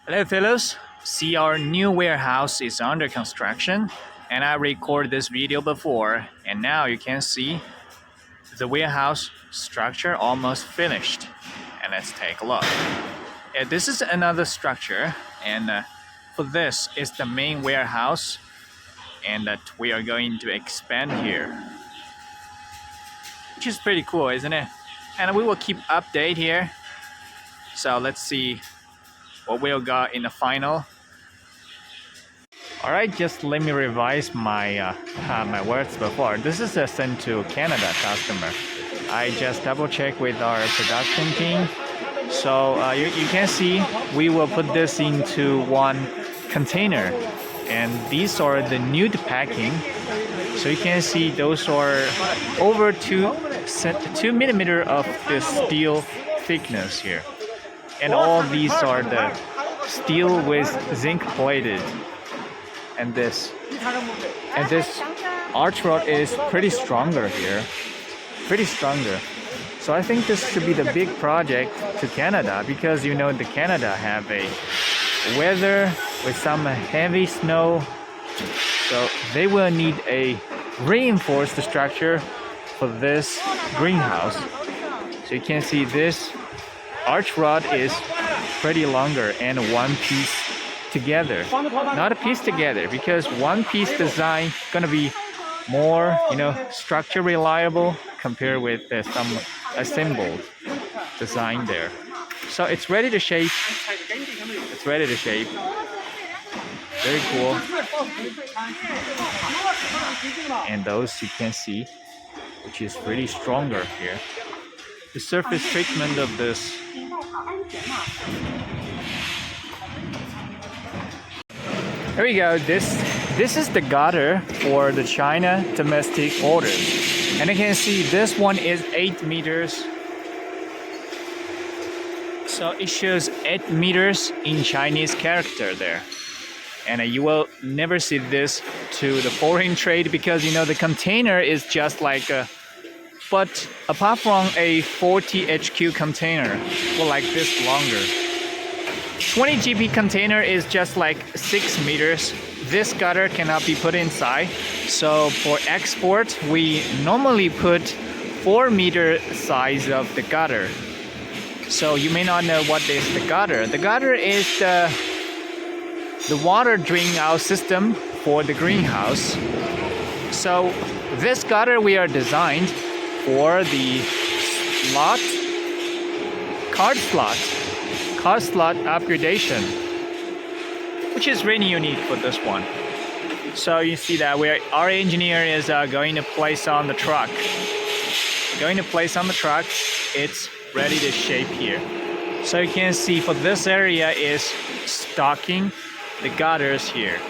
Hello fellows, see our new warehouse is under construction and I recorded this video before and now you can see the warehouse structure almost finished and let's take a look. This is another structure and for this is the main warehouse and that we are going to expand here, which is pretty cool, isn't it? And we will keep update here, so let's see what we'll got in the final. Alright, just let me revise my my words before. This is a sent to Canada customer. I just double check with our production team. So you can see we will put this into one container and these are the nude packing. So you can see those are over 2 millimeter of the steel thickness here. And all these are the steel with zinc plated. And this arch rod is pretty stronger here, so I think this should be the big project to Canada, because you know the Canada have a weather with some heavy snow, so they will need a reinforced structure for this greenhouse. So you can see this arch rod is pretty longer and one piece together, not a piece together, because one piece design gonna be more, structure reliable compared with some assembled design there. So it's ready to shape. Very cool. And those you can see, which is really stronger here. The surface treatment of this. Here we go. This is the gutter for the China domestic orders, and you can see this one is 8 meters. So it shows 8 meters in Chinese character there, and you will never see this to the foreign trade, because the container is just like a. But apart from a 40 HQ container, well, like this longer. 20 GP container is just like 6 meters. This gutter cannot be put inside. So for export, we normally put 4 meter size of the gutter. So you may not know what is the gutter. The gutter is the water drain out system for the greenhouse. So this gutter we are designed for the card slot upgradation, which is really unique for this one. So you see that our engineer is going to place on the truck. It's ready to shape here. So you can see for this area is stocking the gutters here.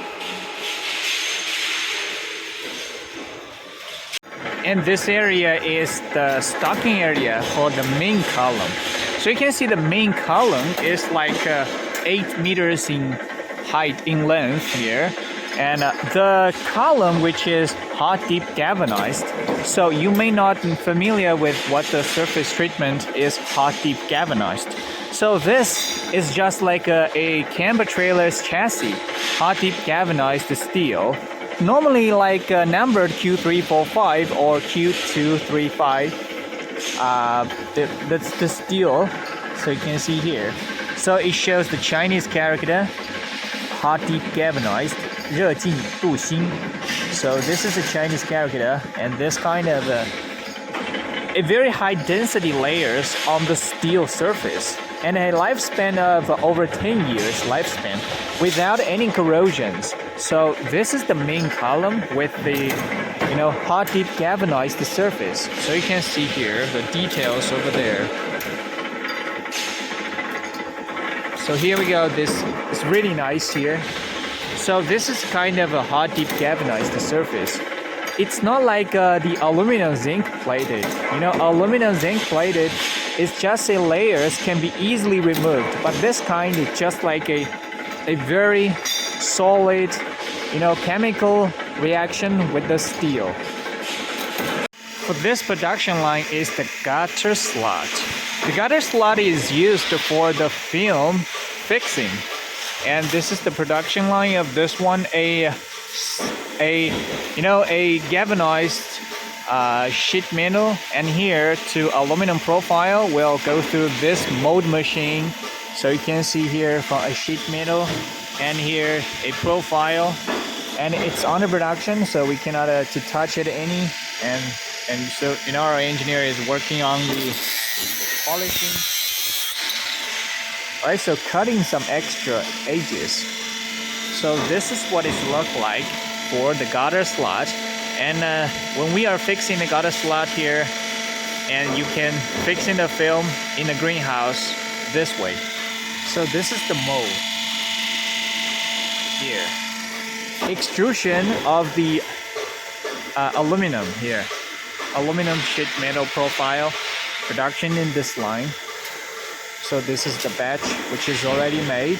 And this area is the stocking area for the main column. So you can see the main column is like 8 meters in height, in length here. And the column, which is hot dip galvanized. So you may not be familiar with what the surface treatment is hot dip galvanized. So this is just like a camper trailer's chassis, hot dip galvanized steel. Normally like numbered Q345 or Q235. That's the steel. So you can see here. So it shows the Chinese character, hot dip galvanized, 热进镀锌. So this is a Chinese character, and this kind of a very high density layers on the steel surface, and a lifespan of over 10 years lifespan without any corrosions. So this is the main column with the hot dip galvanized surface. So you can see here the details over there. So here we go. This is really nice here. So this is kind of a hot dip galvanized surface. It's not like the aluminum zinc plated. Aluminum zinc plated is just a layers can be easily removed, but this kind is just like a very solid, chemical reaction with the steel. For this production line is the gutter slot. The gutter slot is used for the film fixing. and this is the production line of this one. A galvanized sheet metal, and here to aluminum profile will go through this mold machine. So you can see here from a sheet metal, and here a profile, and it's under production, so we cannot to touch it any. And so our engineer is working on the polishing. Alright, so cutting some extra edges. So this is what it looks like for the gutter slot. And when we are fixing the gutter slot here, and you can fix in the film in the greenhouse this way. So this is the mold here. Extrusion of the aluminum here. Aluminum sheet metal profile production in this line. So this is the batch which is already made.